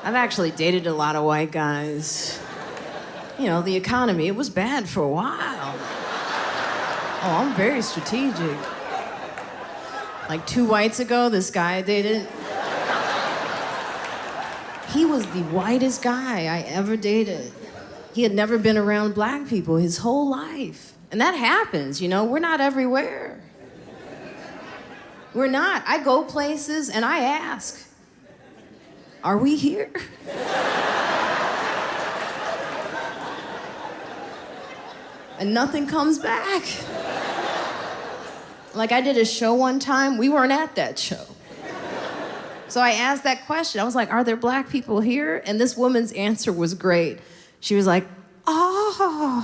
I've actually dated a lot of white guys. You know, the economy, it was bad for a while. Oh, I'm very strategic. Like 2 whites ago, this guy I dated, he was the whitest guy I ever dated. He had never been around black people his whole life. And that happens, you know, we're not everywhere. We're not. I go places and I ask, are we here? And nothing comes back. Like I did a show one time, we weren't at that show. So I asked that question. I was like, are there black people here? And this woman's answer was great. She was like, oh,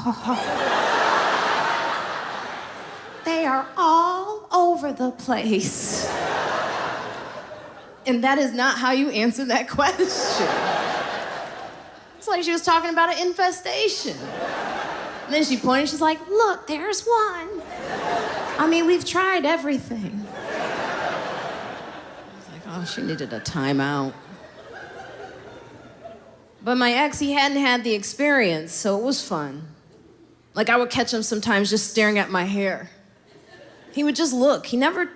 they are all over the place. And that is not how you answer that question. It's like she was talking about an infestation. And then she pointed, she's like, look, there's one. I mean, we've tried everything. I was like, oh, she needed a timeout. But my ex, he hadn't had the experience, so it was fun. Like, I would catch him sometimes just staring at my hair. He would just look. He never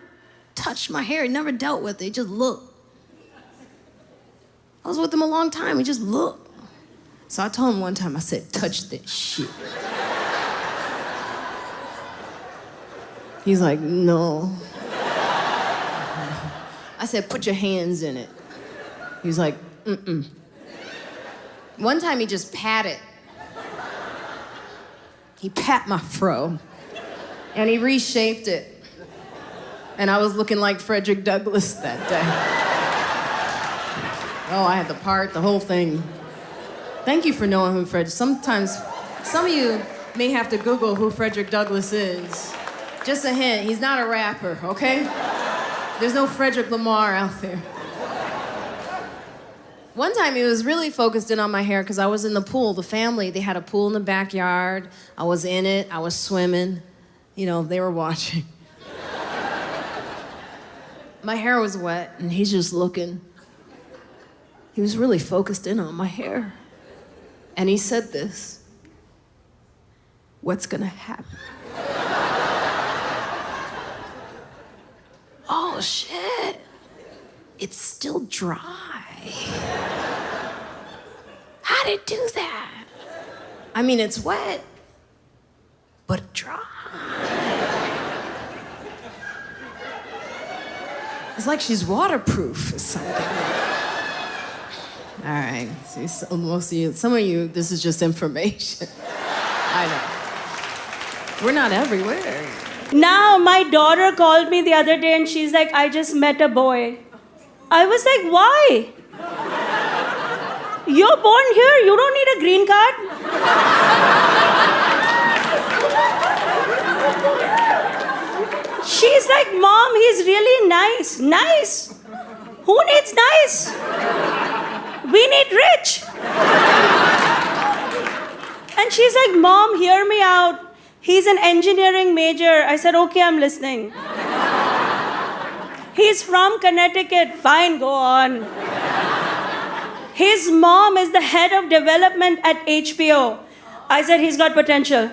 touched my hair. He never dealt with it. He just looked. I was with him a long time. He just looked. So I told him one time, I said, touch that shit. He's like, no. I said, put your hands in it. He was like, mm-mm. One time he just patted. He pat my fro. And he reshaped it. And I was looking like Frederick Douglass that day. Oh, I had the part, the whole thing. Thank you for knowing who Frederick. Sometimes, some of you may have to Google who Frederick Douglass is. Just a hint, he's not a rapper, okay? There's no Frederick Lamar out there. One time he was really focused in on my hair because I was in the pool. The family, they had a pool in the backyard. I was in it, I was swimming. You know, they were watching. My hair was wet and he's just looking. He was really focused in on my hair. And he said this, what's gonna happen? Oh, shit. It's still dry. How'd it do that? I mean, it's wet, but dry. It's like she's waterproof or something. All right, see, so most of you, some of you, this is just information. I know. We're not everywhere. Now, my daughter called me the other day and she's like, I just met a boy. I was like, why? You're born here, you don't need a green card. She's like, Mom, he's really nice. Nice? Who needs nice? We need rich. And she's like, Mom, hear me out. He's an engineering major. I said, okay, I'm listening. He's from Connecticut. Fine, go on. His mom is the head of development at HBO. I said, he's got potential.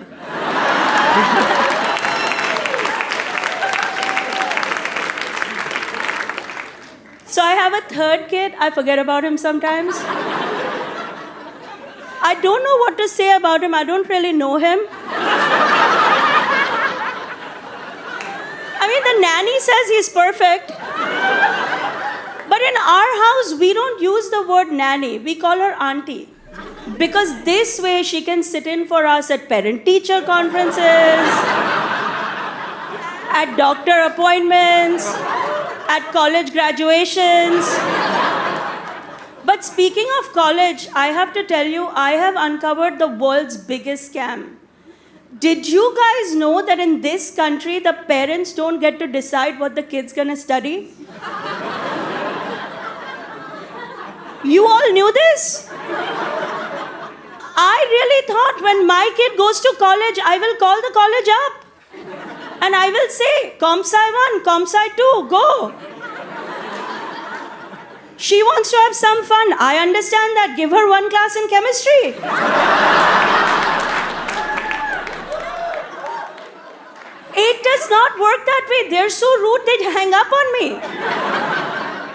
So I have a third kid. I forget about him sometimes. I don't know what to say about him. I don't really know him. I mean, the nanny says he's perfect. But in our house, we don't use the word nanny. We call her auntie. Because this way she can sit in for us at parent-teacher conferences, at doctor appointments, at college graduations. But speaking of college, I have to tell you, I have uncovered the world's biggest scam. Did you guys know that in this country, the parents don't get to decide what the kid's gonna study? You all knew this? I really thought when my kid goes to college, I will call the college up. And I will say, Comp Sci 1, Comp Sci 2, go. She wants to have some fun. I understand that. Give her one class in chemistry. It does not work that way. They're so rude, they'd hang up on me.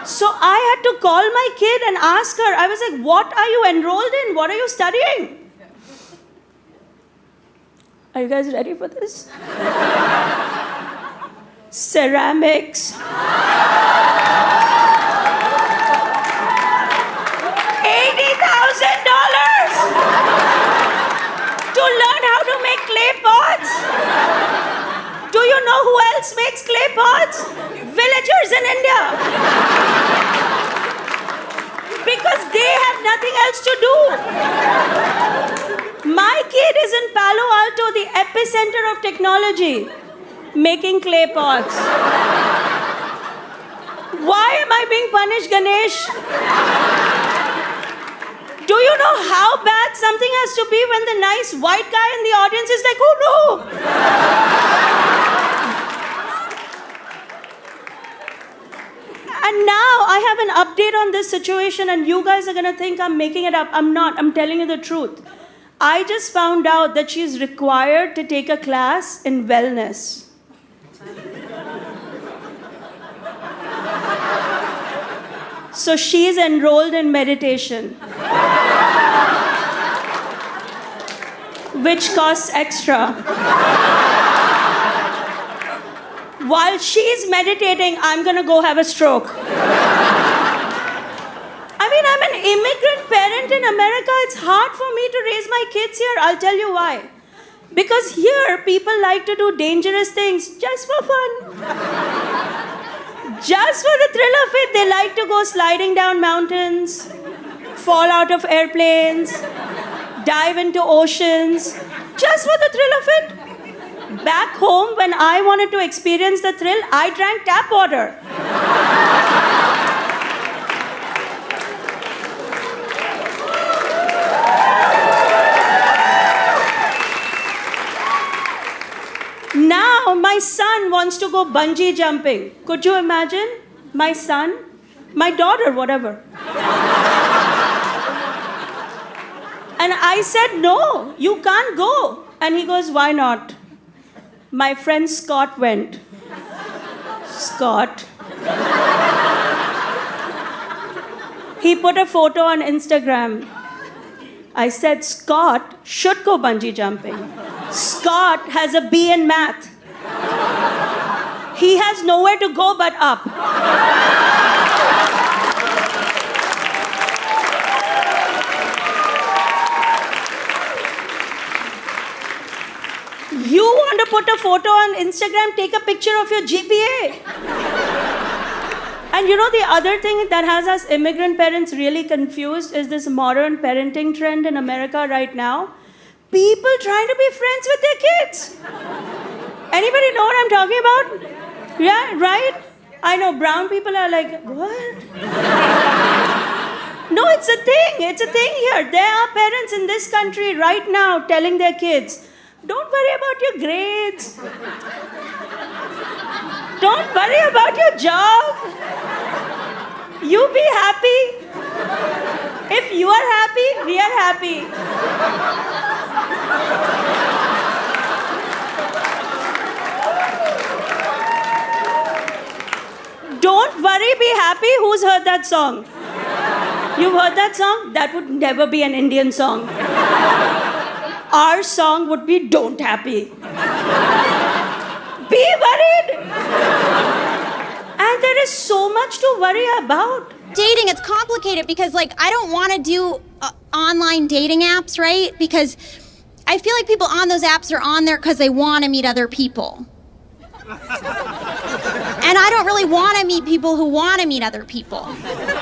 So I had to call my kid and ask her. I was like, what are you enrolled in? What are you studying? Are you guys ready for this? Ceramics. $80,000 to learn how to make clay pots. Do you know who else makes clay pots? Villagers in India. Because they have nothing else to do. My kid is in Palo Alto, the epicenter of technology, making clay pots. Why am I being punished, Ganesh? Do you know how bad something has to be when the nice white guy in the audience is like, oh no? And now I have an update on this situation, and you guys are gonna think I'm making it up. I'm not, I'm telling you the truth. I just found out that she's required to take a class in wellness. So she's enrolled in meditation, which costs extra. While she's meditating, I'm gonna go have a stroke. I mean, I'm an immigrant parent in America. It's hard for me to raise my kids here. I'll tell you why. Because here, people like to do dangerous things just for fun. Just for the thrill of it. They like to go sliding down mountains, fall out of airplanes, dive into oceans, just for the thrill of it. Back home, when I wanted to experience the thrill, I drank tap water. Now, my son wants to go bungee jumping. Could you imagine? My son, my daughter, whatever. And I said, no, you can't go. And he goes, why not? My friend Scott went. Scott. He put a photo on Instagram. I said, Scott should go bungee jumping. Scott has a B in math. He has nowhere to go but up. You want to put a photo on Instagram, take a picture of your GPA. And you know the other thing that has us immigrant parents really confused is this modern parenting trend in America right now. People trying to be friends with their kids. Anybody know what I'm talking about? Yeah, right? I know brown people are like, what? No, it's a thing. It's a thing here. There are parents in this country right now telling their kids, don't worry about your grades. Don't worry about your job. You be happy. If you are happy, we are happy. Don't worry, be happy. Who's heard that song? You've heard that song? That would never be an Indian song. Our song would be Don't Happy. Be worried. And there is so much to worry about. Dating, it's complicated because, like, I don't want to do online dating apps, right? Because I feel like people on those apps are on there because they want to meet other people. And I don't really want to meet people who want to meet other people,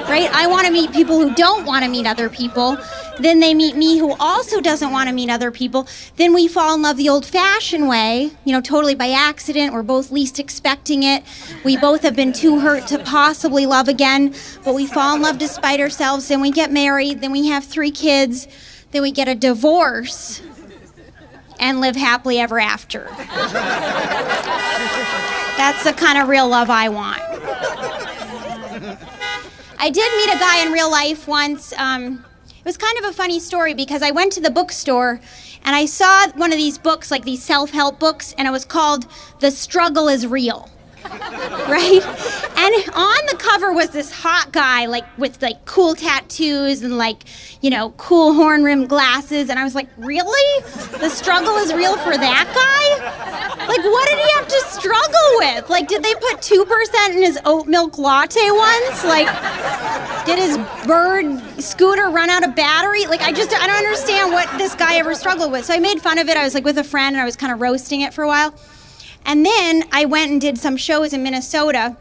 right? I want to meet people who don't want to meet other people. Then they meet me who also doesn't want to meet other people. Then we fall in love the old-fashioned way, you know, totally by accident. We're both least expecting it. We both have been too hurt to possibly love again, but we fall in love despite ourselves. Then we get married. Then we have 3 kids. Then we get a divorce and live happily ever after. That's the kind of real love I want. I did meet a guy in real life once. It was kind of a funny story because I went to the bookstore and I saw one of these books, like these self-help books, and it was called The Struggle is Real. Right? And on the cover was this hot guy, like with like cool tattoos and like, you know, cool horn-rimmed glasses. And I was like, really? The struggle is real for that guy? Like, what did he have to struggle with? Like, did they put 2% in his oat milk latte once? Like, did his bird scooter run out of battery? Like, I don't understand what this guy ever struggled with. So I made fun of it. I was like with a friend and I was kind of roasting it for a while. And then I went and did some shows in Minnesota.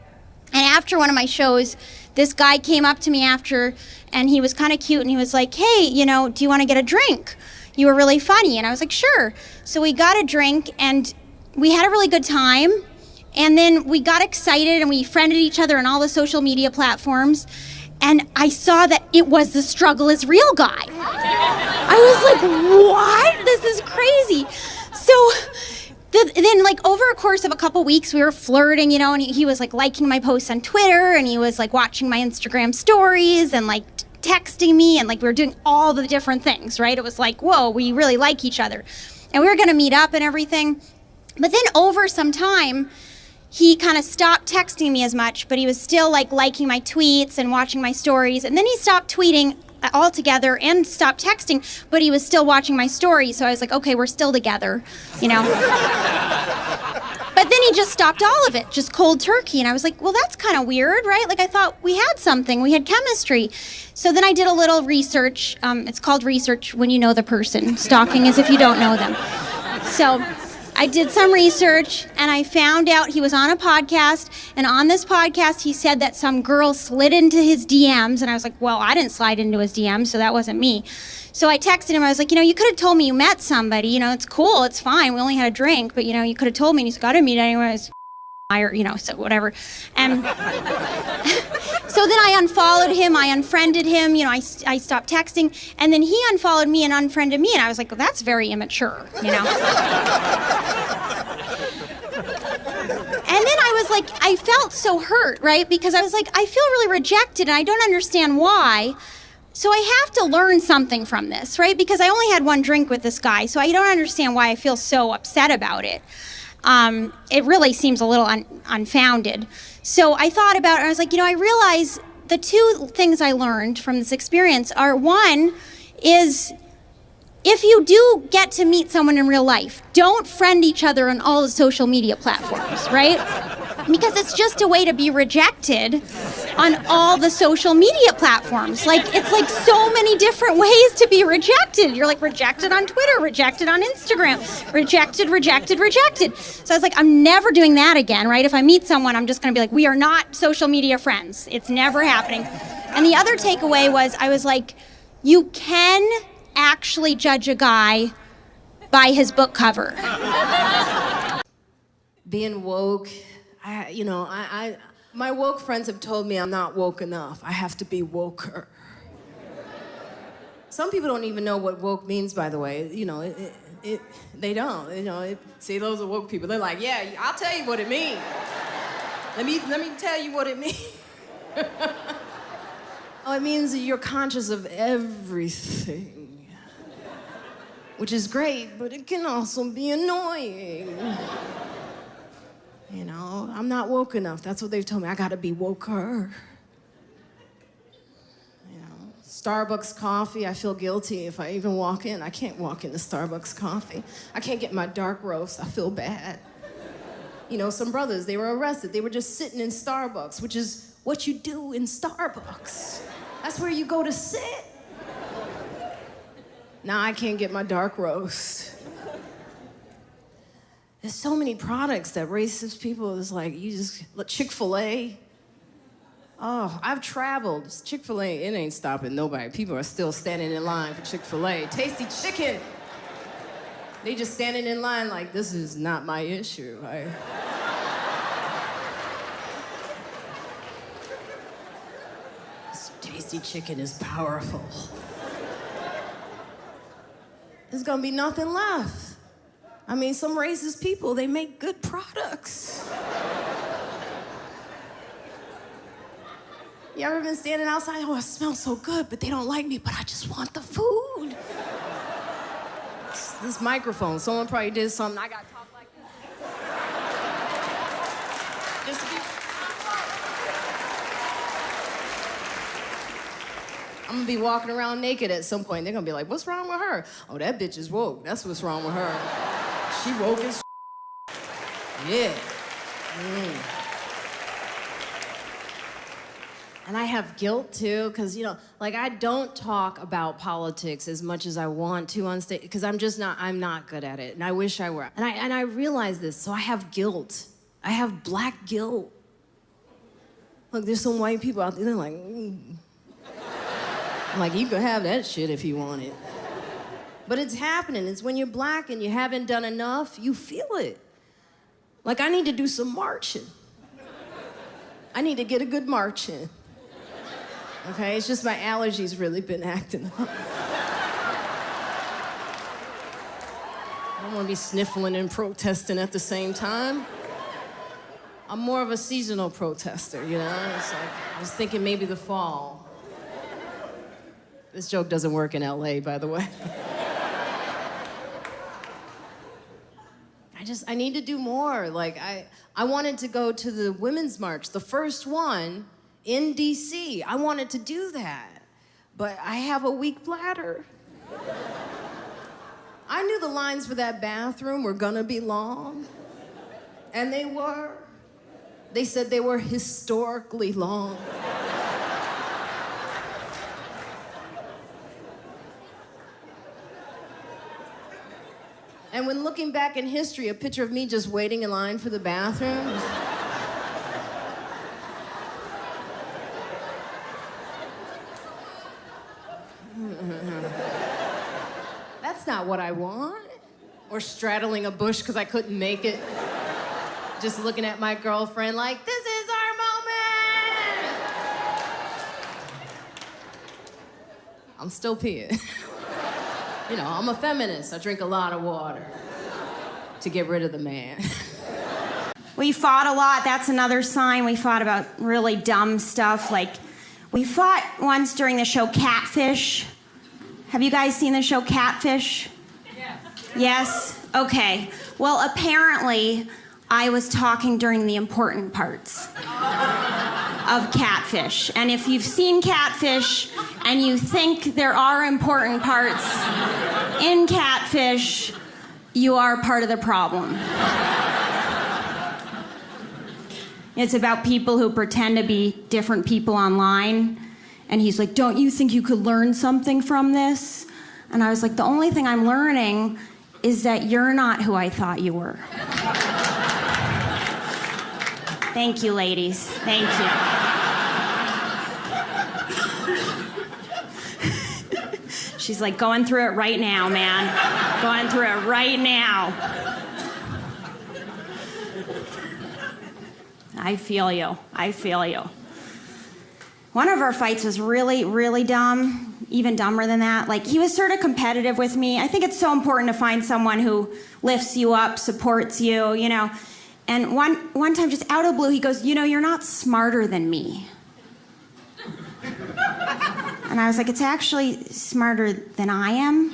And after one of my shows, this guy came up to me after, and he was kind of cute, and he was like, hey, you know, do you want to get a drink? You were really funny. And I was like, sure. So we got a drink, and we had a really good time. And then we got excited, and we friended each other on all the social media platforms. And I saw that it was the struggle is real guy. I was like, what? This is crazy. So then, like, over a course of a couple weeks, we were flirting, you know, and he was, like, liking my posts on Twitter, and he was, like, watching my Instagram stories and, like, texting me, and, like, we were doing all the different things, right? It was like, whoa, we really like each other. And we were going to meet up and everything. But then over some time, he kind of stopped texting me as much, but he was still, like, liking my tweets and watching my stories. And then he stopped tweeting altogether and stopped texting, but he was still watching my stories. So I was like, okay, we're still together, you know. But then he just stopped all of it, just cold turkey. And I was like, well, that's kind of weird, right? Like, I thought we had something, we had chemistry. So then I did a little research. It's called research when you know the person. Stalking is if you don't know them. So I did some research, and I found out he was on a podcast, and on this podcast, he said that some girl slid into his DMs, and I was like, well, I didn't slide into his DMs, so that wasn't me. So I texted him, I was like, you know, you could have told me you met somebody, you know, it's cool, it's fine, we only had a drink, but, you know, you could have told me, and he's like, I didn't meet anyone, or, you know, so whatever. And so then I unfollowed him, I unfriended him, you know, I stopped texting, and then he unfollowed me and unfriended me, and I was like, well, that's very immature, you know. And then I was like, I felt so hurt, right? Because I was like, I feel really rejected, and I don't understand why. So I have to learn something from this, right? Because I only had one drink with this guy, so I don't understand why I feel so upset about it. It really seems a little unfounded. So I thought about it, and I was like, you know, I realize the two things I learned from this experience are, one is, if you do get to meet someone in real life, don't friend each other on all the social media platforms, right? Because it's just a way to be rejected on all the social media platforms. Like, it's like so many different ways to be rejected. You're like rejected on Twitter, rejected on Instagram, rejected, rejected, rejected. So I was like, I'm never doing that again, right? If I meet someone, I'm just gonna be like, we are not social media friends. It's never happening. And the other takeaway was, I was like, you can actually judge a guy by his book cover. Being woke, my woke friends have told me I'm not woke enough. I have to be woker. Some people don't even know what woke means, by the way. You know, they don't. You know, see, those are woke people. They're like, yeah, I'll tell you what it means. Let me tell you what it means. Oh, it means that you're conscious of everything, which is great, but it can also be annoying. You know, I'm not woke enough. That's what they've told me. I gotta be woker. You know, Starbucks coffee, I feel guilty if I even walk in. I can't walk into Starbucks coffee. I can't get my dark roast. I feel bad. You know, some brothers, they were arrested. They were just sitting in Starbucks, which is what you do in Starbucks. That's where you go to sit. Now I can't get my dark roast. There's so many products that racist people is like, you just, Chick-fil-A. Oh, I've traveled. Chick-fil-A, it ain't stopping nobody. People are still standing in line for Chick-fil-A. Tasty chicken. They just standing in line like, this is not my issue. This tasty chicken is powerful. There's gonna be nothing left. I mean, some racist people, they make good products. You ever been standing outside? Oh, it smells so good, but they don't like me, but I just want the food. This microphone, someone probably did something. I got to talk like this. Just to be... I'm gonna be walking around naked at some point. They're gonna be like, what's wrong with her? Oh, that bitch is woke. That's what's wrong with her. She woke as yeah. And I have guilt too, because, you know, like I don't talk about politics as much as I want to on stage, because I'm not good at it, and I wish I were. And I realize this, so I have guilt. I have black guilt. Look, there's some white people out there, they're like, I'm like, you can have that shit if you want it. But it's happening. It's when you're black and you haven't done enough, you feel it. Like, I need to do some marching. I need to get a good march in. Okay, it's just my allergies really been acting up. I don't want to be sniffling and protesting at the same time. I'm more of a seasonal protester, you know? It's like, I was thinking maybe the fall. This joke doesn't work in LA, by the way. I need to do more. Like, I wanted to go to the Women's March, the first one in DC. I wanted to do that, but I have a weak bladder. I knew the lines for that bathroom were gonna be long, and they were. They said they were historically long. And when looking back in history, a picture of me just waiting in line for the bathroom. That's not what I want. Or straddling a bush because I couldn't make it. Just looking at my girlfriend like, this is our moment! I'm still peeing. You know, I'm a feminist. I drink a lot of water to get rid of the man. We fought a lot. That's another sign. We fought about really dumb stuff. Like, we fought once during the show Catfish. Have you guys seen the show Catfish? Yeah. Yes? Okay. Well, apparently, I was talking during the important parts of Catfish. And if you've seen Catfish and you think there are important parts in Catfish, you are part of the problem. It's about people who pretend to be different people online. And he's like, don't you think you could learn something from this? And I was like, the only thing I'm learning is that you're not who I thought you were. Thank you, ladies. Thank you. She's like, going through it right now, man. Going through it right now. I feel you. I feel you. One of our fights was really, really dumb. Even dumber than that. Like, he was sort of competitive with me. I think it's so important to find someone who lifts you up, supports you, you know. And one time, just out of blue, he goes, you know, you're not smarter than me. And I was like, it's actually smarter than I am.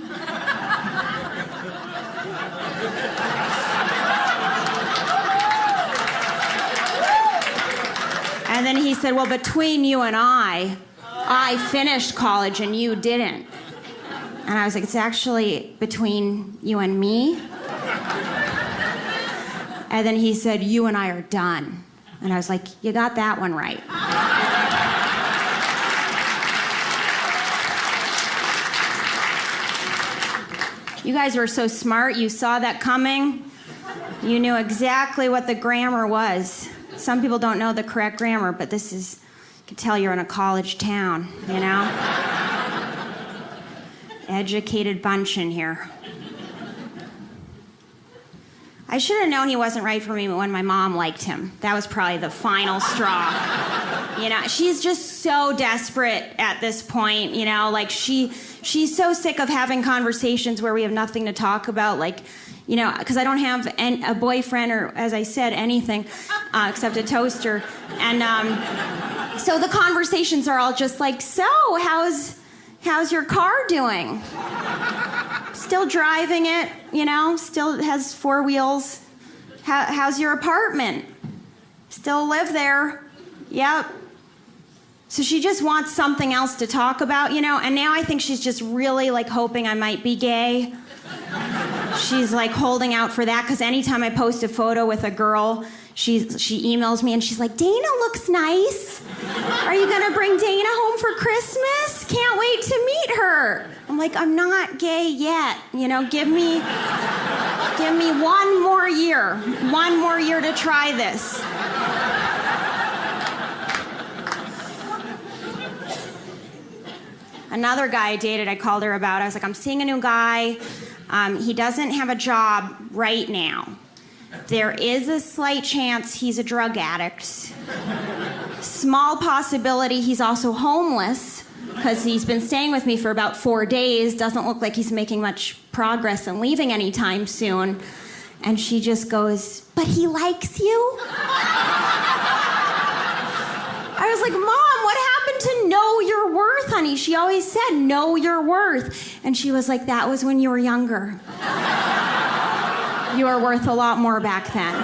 And then he said, well, between you and I finished college and you didn't. And I was like, it's actually between you and me. And then he said, you and I are done. And I was like, you got that one right. You guys were so smart, you saw that coming. You knew exactly what the grammar was. Some people don't know the correct grammar, but this is, you can tell you're in a college town, you know? Educated bunch in here. I should have known he wasn't right for me when my mom liked him. That was probably the final straw. You know, she's just so desperate at this point, you know, like she's so sick of having conversations where we have nothing to talk about, like, you know, because I don't have a boyfriend or, as I said, anything except a toaster. And So the conversations are all just like, so, how's your car doing? Still driving it, you know? Still has 4 wheels. How's your apartment? Still live there. Yep. So she just wants something else to talk about, you know? And now I think she's just really like hoping I might be gay. She's like holding out for that, because anytime I post a photo with a girl, she emails me and she's like, Dana looks nice. Are you gonna bring Dana home for Christmas? Can't wait to meet her. I'm like, I'm not gay yet. You know, give me 1 more year. 1 more year to try this. Another guy I dated, I called her about. I was like, I'm seeing a new guy. He doesn't have a job right now. There is a slight chance he's a drug addict. Small possibility he's also homeless, because he's been staying with me for about 4 days. Doesn't look like he's making much progress and leaving anytime soon. And she just goes, but he likes you? I was like, Mom, what happened to know your worth, honey? She always said, know your worth. And she was like, that was when you were younger. You were worth a lot more back then.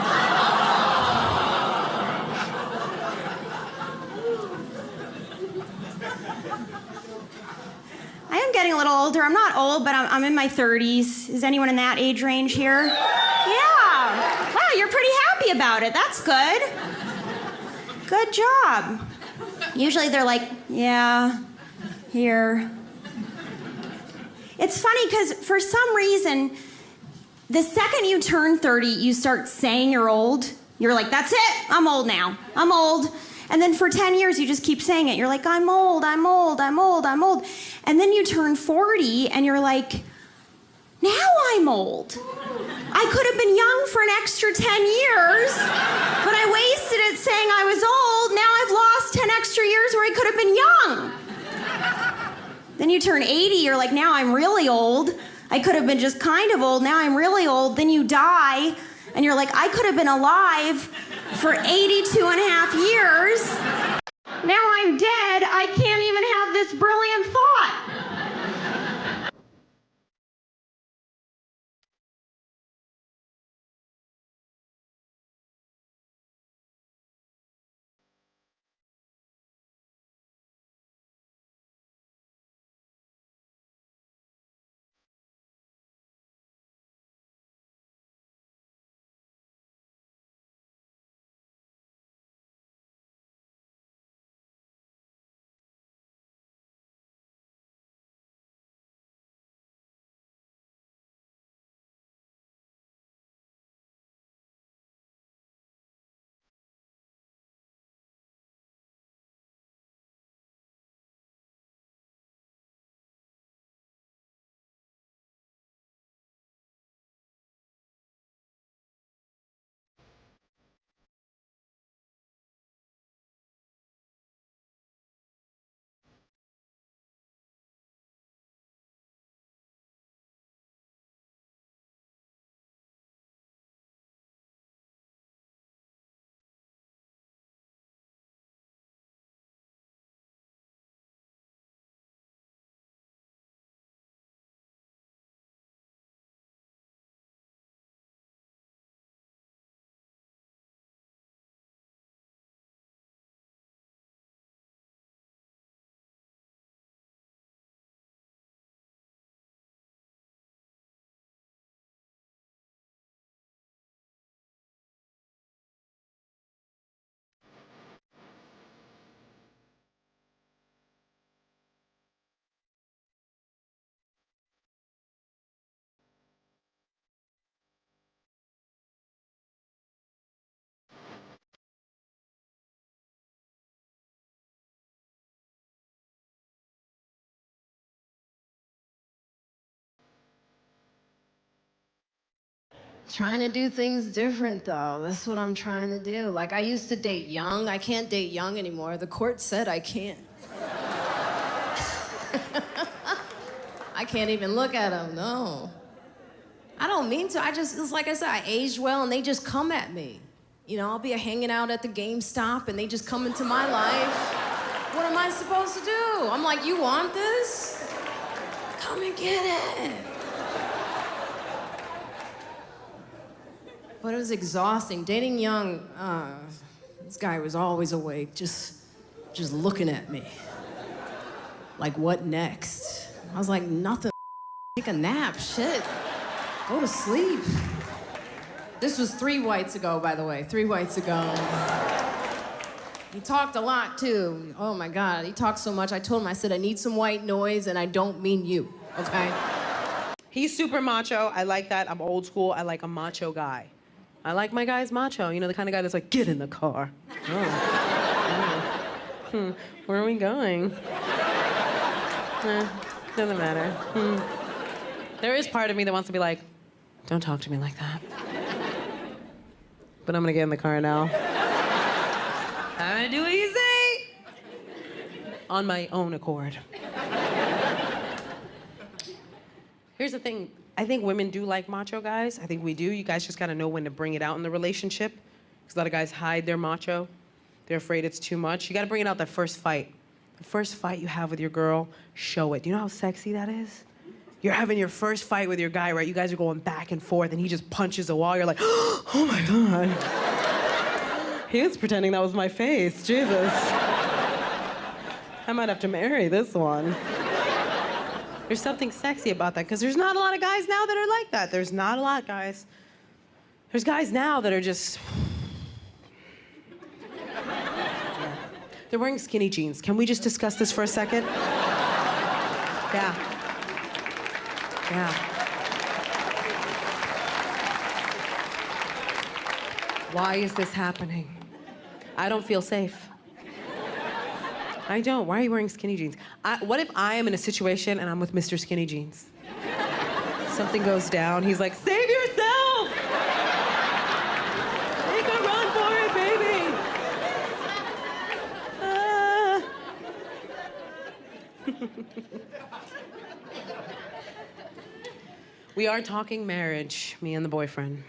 I am getting a little older. I'm not old, but I'm in my 30s. Is anyone in that age range here? Yeah. Wow, you're pretty happy about it. That's good. Good job. Usually they're like, yeah, here. It's funny because for some reason, the second you turn 30, you start saying you're old. You're like, that's it, I'm old now. I'm old. And then for 10 years, you just keep saying it. You're like, I'm old, I'm old, I'm old, I'm old. And then you turn 40 and you're like, now I'm old. I could have been young for an extra 10 years, but I wasted it saying I was old. Now I've lost 10 extra years where I could have been young. Then you turn 80, you're like, now I'm really old. I could have been just kind of old. Now I'm really old. Then you die, and you're like, I could have been alive for 82 and a half years. Now I'm dead. I can't even have this brilliant thought. Trying to do things different, though. That's what I'm trying to do. Like, I used to date young. I can't date young anymore. The court said I can't. I can't even look at them, no. I don't mean to. It's like I said, I aged well, and they just come at me. You know, I'll be hanging out at the GameStop, and they just come into my life. What am I supposed to do? I'm like, you want this? Come and get it. But it was exhausting. Dating young, this guy was always awake, just looking at me. Like, what next? I was like, nothing. Take a nap, shit. Go to sleep. This was 3 whites ago, by the way, 3 whites ago. He talked a lot, too. Oh, my God, he talked so much. I told him, I said, I need some white noise, and I don't mean you, okay? He's super macho. I like that. I'm old school. I like a macho guy. I like my guys macho. You know, the kind of guy that's like, get in the car. Oh. Where are we going? Doesn't matter. There is part of me that wants to be like, don't talk to me like that. But I'm gonna get in the car now. I'm gonna do what you say. On my own accord. Here's the thing. I think women do like macho guys. I think we do. You guys just gotta know when to bring it out in the relationship. Because a lot of guys hide their macho. They're afraid it's too much. You gotta bring it out that first fight. The first fight you have with your girl, show it. Do you know how sexy that is? You're having your first fight with your guy, right? You guys are going back and forth, and he just punches a wall. You're like, oh my God. He was pretending that was my face. Jesus. I might have to marry this one. There's something sexy about that, because there's not a lot of guys now that are like that. There's not a lot, guys. There's guys now that are just... They're wearing skinny jeans. Can we just discuss this for a second? Yeah. Yeah. Why is this happening? I don't feel safe. I don't. Why are you wearing skinny jeans? What if I am in a situation and I'm with Mr. Skinny Jeans? Something goes down. He's like, save yourself! Take a run for it, baby! We are talking marriage, me and the boyfriend.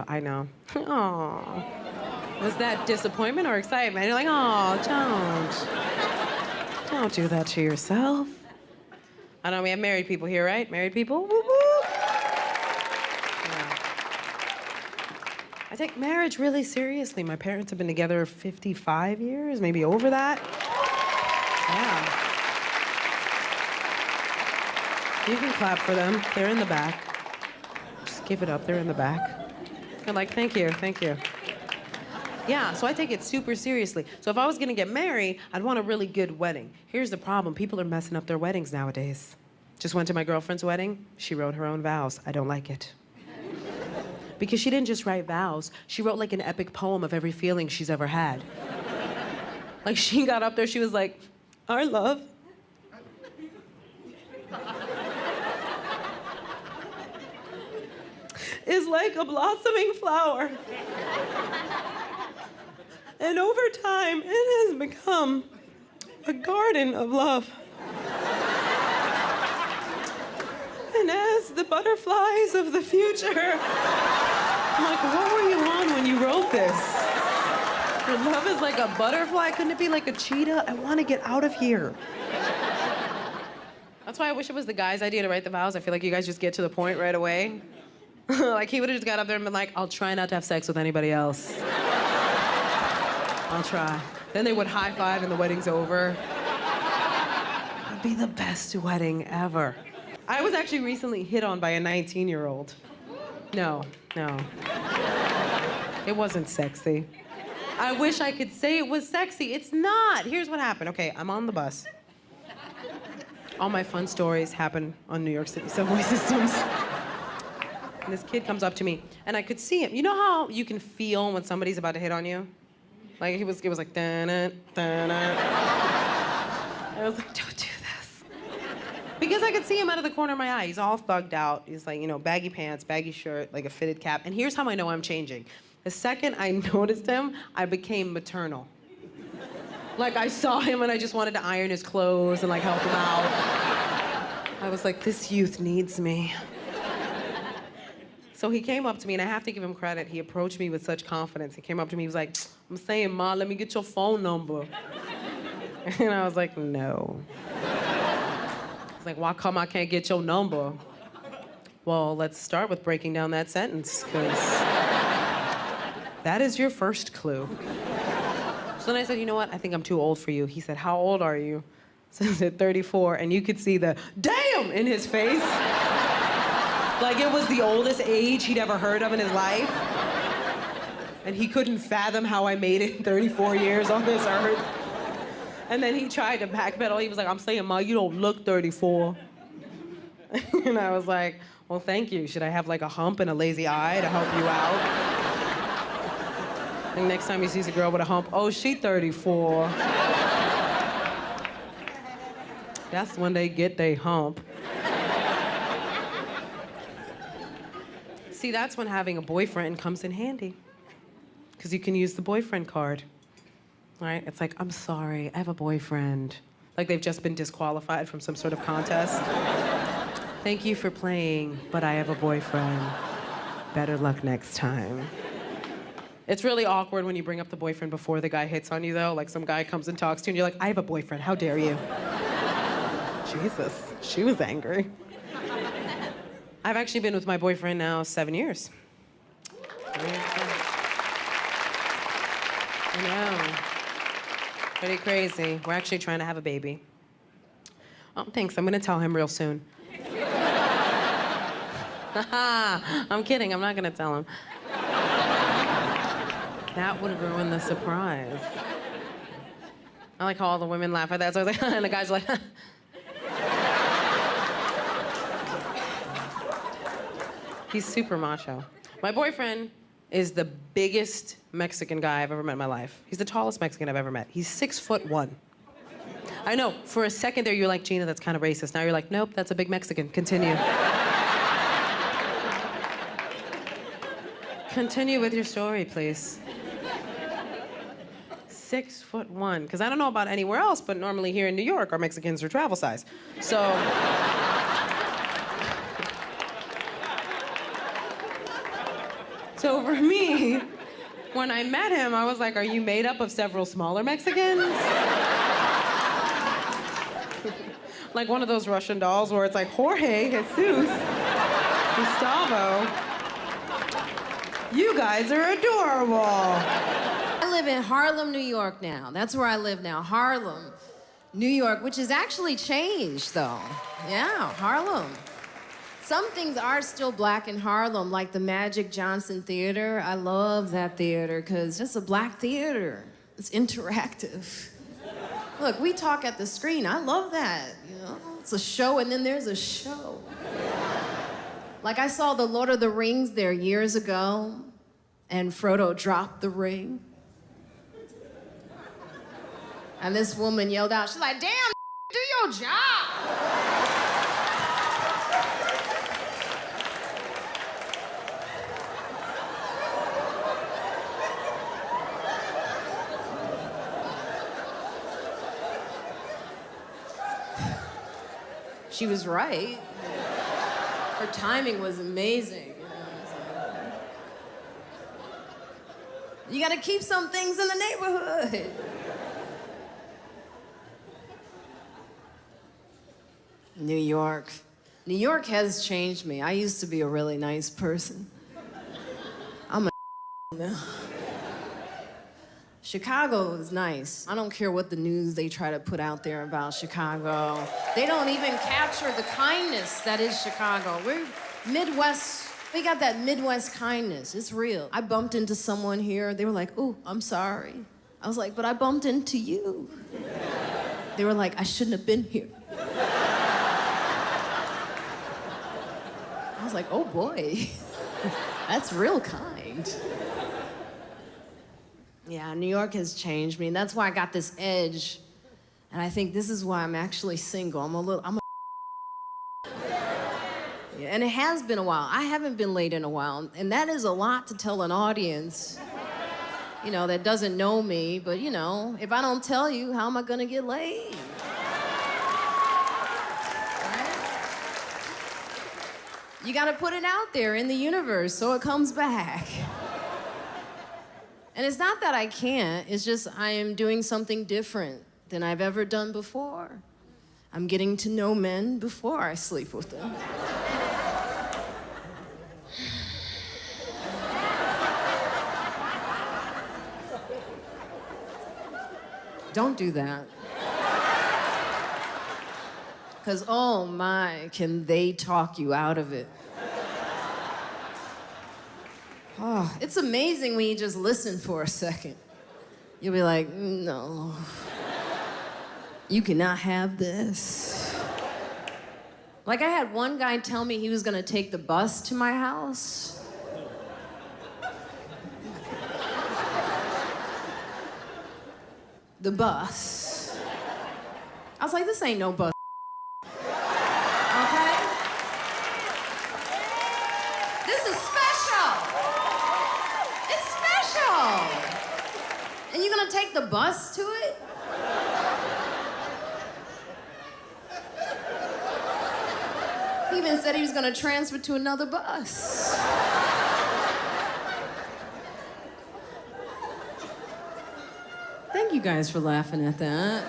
I know. Aww. Was that disappointment or excitement? You're like, oh, don't do that to yourself. I know we have married people here, right? Married people? Woo woo. Yeah. I take marriage really seriously. My parents have been together 55 years, maybe over that. Yeah. You can clap for them. They're in the back. Just give it up. They're in the back. I'm like, thank you, thank you. Yeah, so I take it super seriously. So if I was gonna get married, I'd want a really good wedding. Here's the problem, people are messing up their weddings nowadays. Just went to my girlfriend's wedding, she wrote her own vows. I don't like it. Because she didn't just write vows, she wrote like an epic poem of every feeling she's ever had. Like she got up there, she was like, our love. Is like a blossoming flower. And over time, it has become a garden of love. And as the butterflies of the future, I'm like, what were you on when you wrote this? Your love is like a butterfly? Couldn't it be like a cheetah? I want to get out of here. That's why I wish it was the guy's idea to write the vows. I feel like you guys just get to the point right away. Like he would have just got up there and been like, I'll try not to have sex with anybody else. I'll try. Then they would high five and the wedding's over. It would be the best wedding ever. I was actually recently hit on by a 19-year-old. No. It wasn't sexy. I wish I could say it was sexy. It's not. Here's what happened. Okay, I'm on the bus. All my fun stories happen on New York City subway systems. And this kid comes up to me, and I could see him. You know how you can feel when somebody's about to hit on you? Like, it was like, da-na, da-na. I was like, don't do this. Because I could see him out of the corner of my eye. He's all thugged out. He's like, baggy pants, baggy shirt, like a fitted cap. And here's how I know I'm changing. The second I noticed him, I became maternal. Like, I saw him, and I just wanted to iron his clothes and, like, help him out. I was like, this youth needs me. So he came up to me, and I have to give him credit. He approached me with such confidence. He came up to me, he was like, I'm saying, Ma, let me get your phone number. And I was like, no. He's like, why come I can't get your number? Well, let's start with breaking down that sentence, because that is your first clue. So then I said, you know what? I think I'm too old for you. He said, how old are you? So I said, 34. And you could see the damn in his face. Like it was the oldest age he'd ever heard of in his life. And he couldn't fathom how I made it 34 years on this earth. And then he tried to backpedal. He was like, I'm saying, Ma, you don't look 34. And I was like, well, thank you. Should I have like a hump and a lazy eye to help you out? And next time he sees a girl with a hump, oh, she 34. That's when they get they hump. See, that's when having a boyfriend comes in handy. Because you can use the boyfriend card. Right? It's like, I'm sorry, I have a boyfriend. Like they've just been disqualified from some sort of contest. Thank you for playing, but I have a boyfriend. Better luck next time. It's really awkward when you bring up the boyfriend before the guy hits on you, though. Like some guy comes and talks to you, and you're like, I have a boyfriend, how dare you? Jesus, she was angry. I've actually been with my boyfriend now 7 years. I know. Pretty crazy. We're actually trying to have a baby. Oh, thanks. I'm going to tell him real soon. I'm kidding. I'm not going to tell him. That would ruin the surprise. I like how all the women laugh at that. So I was like, and the guys are like, He's super macho. My boyfriend is the biggest Mexican guy I've ever met in my life. He's the tallest Mexican I've ever met. He's 6'1". I know, for a second there you're like, Gina, that's kind of racist. Now you're like, nope, that's a big Mexican. Continue. Continue with your story, please. 6'1", because I don't know about anywhere else, but normally here in New York, our Mexicans are travel size. So. So for me, when I met him, I was like, are you made up of several smaller Mexicans? Like one of those Russian dolls where it's like Jorge, Jesus, Gustavo. You guys are adorable. I live in Harlem, New York now. That's where I live now, Harlem, New York, which has actually changed though. Yeah, Harlem. Some things are still black in Harlem, like the Magic Johnson Theater. I love that theater because it's a black theater. It's interactive. Look, we talk at the screen. I love that, you know? It's a show and then there's a show. Like I saw the Lord of the Rings there years ago, and Frodo dropped the ring. And this woman yelled out, she's like, damn, do your job. She was right. Her timing was amazing. You gotta keep some things in the neighborhood. New York. New York has changed me. I used to be a really nice person. I'm a now. Chicago is nice. I don't care what the news they try to put out there about Chicago. They don't even capture the kindness that is Chicago. We're Midwest. We got that Midwest kindness. It's real. I bumped into someone here. They were like, ooh, I'm sorry. I was like, but I bumped into you. They were like, I shouldn't have been here. I was like, oh boy, that's real kind. Yeah, New York has changed me, and that's why I got this edge. And I think this is why I'm actually single. I'm a yeah, and it has been a while. I haven't been laid in a while, and that is a lot to tell an audience, you know, that doesn't know me, but you know, if I don't tell you, how am I gonna get laid? Right? You gotta put it out there in the universe so it comes back. And it's not that I can't, it's just I am doing something different than I've ever done before. I'm getting to know men before I sleep with them. Don't do that. Because, oh my, can they talk you out of it. Oh, it's amazing when you just listen for a second. You'll be like, no, you cannot have this. Like I had one guy tell me he was gonna take the bus to my house. The bus. I was like, this ain't no bus. Okay? This is special. It's special. And you're gonna take the bus to it? He even said he was gonna transfer to another bus. Thank you guys for laughing at that.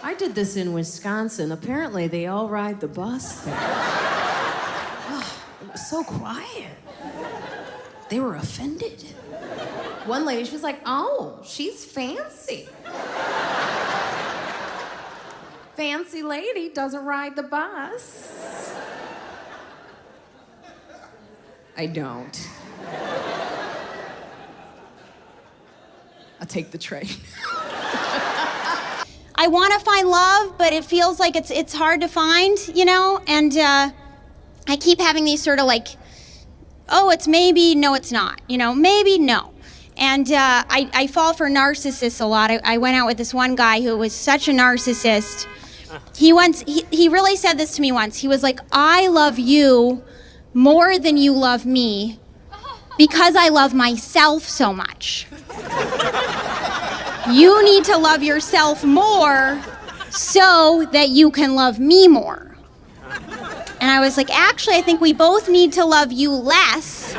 I did this in Wisconsin. Apparently, they all ride the bus there. Oh, it was so quiet. They were offended. One lady, she was like, oh, she's fancy. Fancy lady doesn't ride the bus. I don't. I'll take the train. I want to find love, but it feels like it's hard to find, you know? And I keep having these sort of like, oh, it's maybe, no, it's not. You know, maybe, no. And I fall for narcissists a lot. I went out with this one guy who was such a narcissist. He really said this to me once. He was like, I love you more than you love me because I love myself so much. You need to love yourself more so that you can love me more. And I was like, actually, I think we both need to love you less.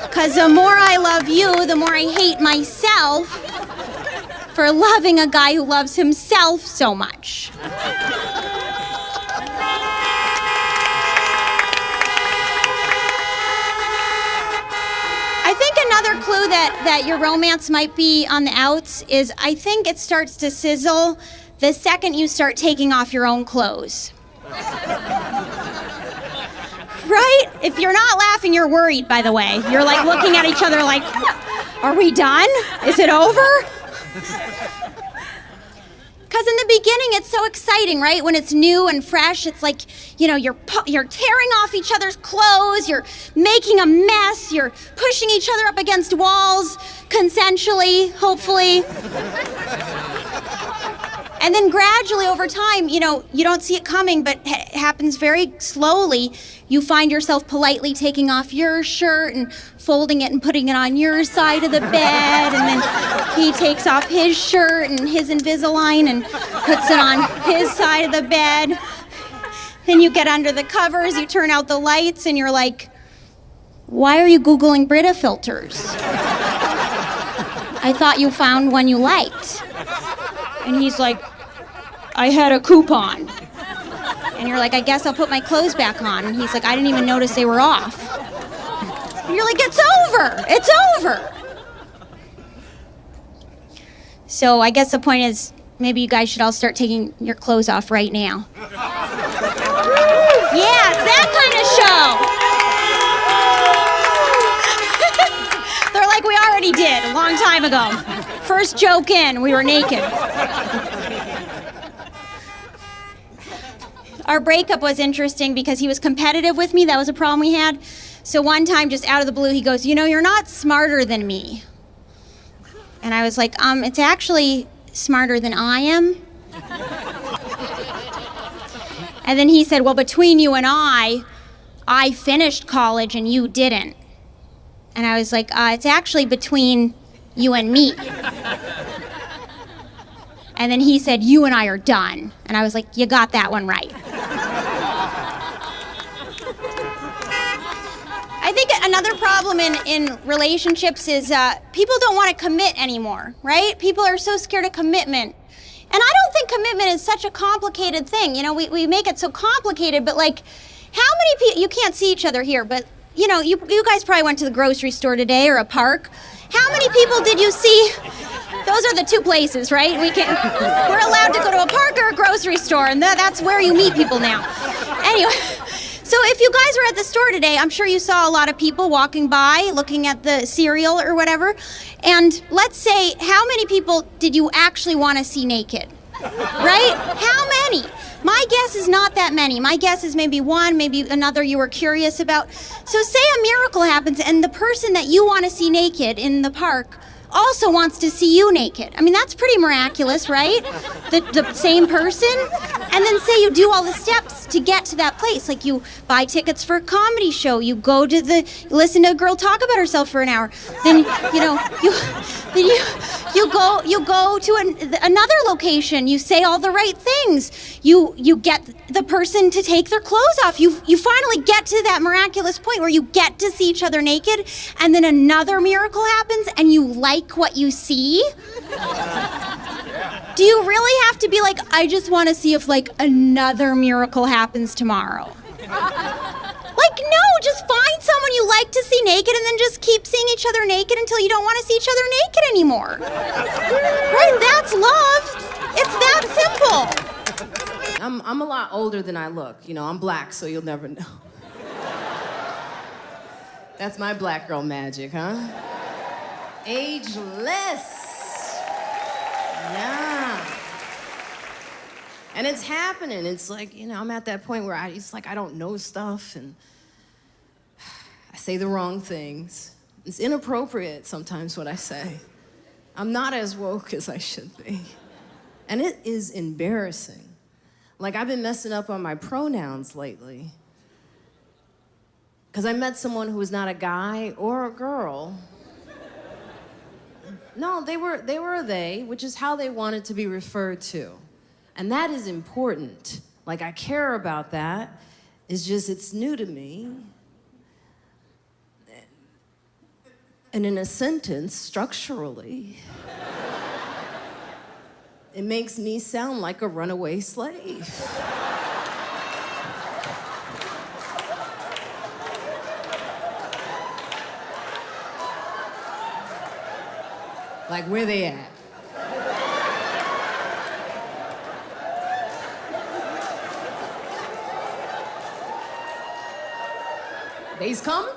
Because the more I love you, the more I hate myself for loving a guy who loves himself so much. I think another clue that your romance might be on the outs is I think it starts to sizzle the second you start taking off your own clothes. Right? If you're not laughing, you're worried, by the way. You're like looking at each other like, are we done? Is it over? Because in the beginning, it's so exciting, right? When it's new and fresh, it's like, you know, you're tearing off each other's clothes, you're making a mess, you're pushing each other up against walls, consensually, hopefully. And then gradually over time, you know, you don't see it coming, but it happens very slowly. You find yourself politely taking off your shirt and folding it and putting it on your side of the bed, and then he takes off his shirt and his Invisalign and puts it on his side of the bed. Then you get under the covers, you turn out the lights, and you're like, why are you Googling Brita filters? I thought you found one you liked. And he's like, I had a coupon. And you're like, I guess I'll put my clothes back on. And he's like, I didn't even notice they were off. And you're like, it's over. It's over. So I guess the point is, maybe you guys should all start taking your clothes off right now. Yeah, it's that kind of show. They're like, we already did a long time ago. First joke in, we were naked. Our breakup was interesting because he was competitive with me. That was a problem we had. So one time, just out of the blue, he goes, you know, you're not smarter than me. And I was like, it's actually smarter than I am. And then he said, well, between you and I finished college and you didn't. And I was like, it's actually between you and me. And then he said, you and I are done. And I was like, you got that one right. I think think another problem in relationships is people don't want to commit anymore, right? People are so scared of commitment. And I don't think commitment is such a complicated thing. You know, we make it so complicated, but like, how many people, you can't see each other here, but you know, you guys probably went to the grocery store today or a park. How many people did you see? Those are the two places, right? We're allowed to go to a park or a grocery store, and that's where you meet people now. Anyway, so if you guys were at the store today, I'm sure you saw a lot of people walking by, looking at the cereal or whatever. And let's say, how many people did you actually want to see naked? Right? How many? My guess is not that many. My guess is maybe one, maybe another you were curious about. So say a miracle happens and the person that you want to see naked in the park also wants to see you naked. I mean, that's pretty miraculous, right? The same person. And then say you do all the steps to get to that place. Like you buy tickets for a comedy show. You go to listen to a girl talk about herself for an hour. Then, you know, you go to another location. You say all the right things. You get the person to take their clothes off. You finally get to that miraculous point where you get to see each other naked, and then another miracle happens and you like what you see. Do you really have to be like, I just want to see if like another miracle happens tomorrow? Like, no, just find someone you like to see naked and then just keep seeing each other naked until you don't want to see each other naked anymore. Right? That's love. It's that simple. I'm a lot older than I look. You know, I'm black, so you'll never know. That's my black girl magic, huh? Ageless. Yeah. And it's happening. It's like, you know, I'm at that point where it's like I don't know stuff and I say the wrong things. It's inappropriate sometimes what I say. I'm not as woke as I should be. And it is embarrassing. Like, I've been messing up on my pronouns lately. Because I met someone who was not a guy or a girl. No, they were a they, which is how they wanted to be referred to. And that is important. Like, I care about that. It's just, it's new to me. And in a sentence, structurally, it makes me sound like a runaway slave. Like, where they at? They's coming?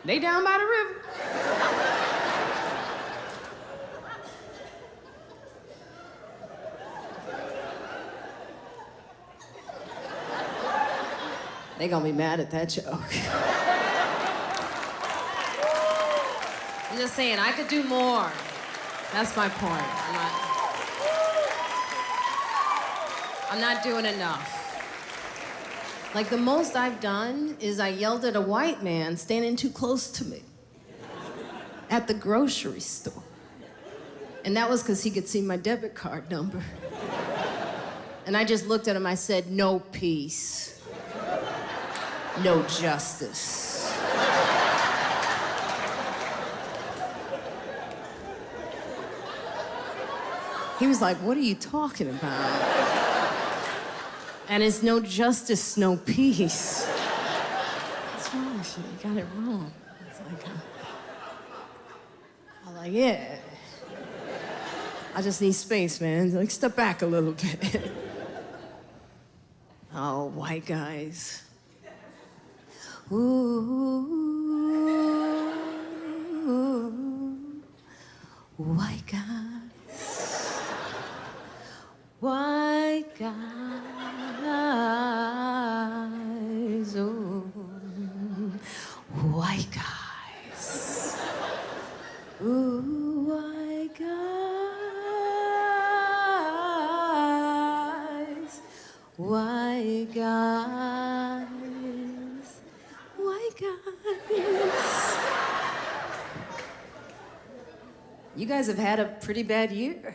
They down by the river. They gonna be mad at that joke. I'm just saying, I could do more. That's my point. I'm not doing enough. Like, the most I've done is I yelled at a white man standing too close to me at the grocery store. And that was because he could see my debit card number. And I just looked at him, I said, no peace, no justice. He was like, what are you talking about? And it's no justice, no peace. What's wrong with you? You got it wrong. It's like, I'm like, yeah. I just need space, man. Like, step back a little bit. Oh, white guys. Ooh, white guys. White guys, oh, white guys, ooh, white guys, white guys, white guys. You guys have had a pretty bad year.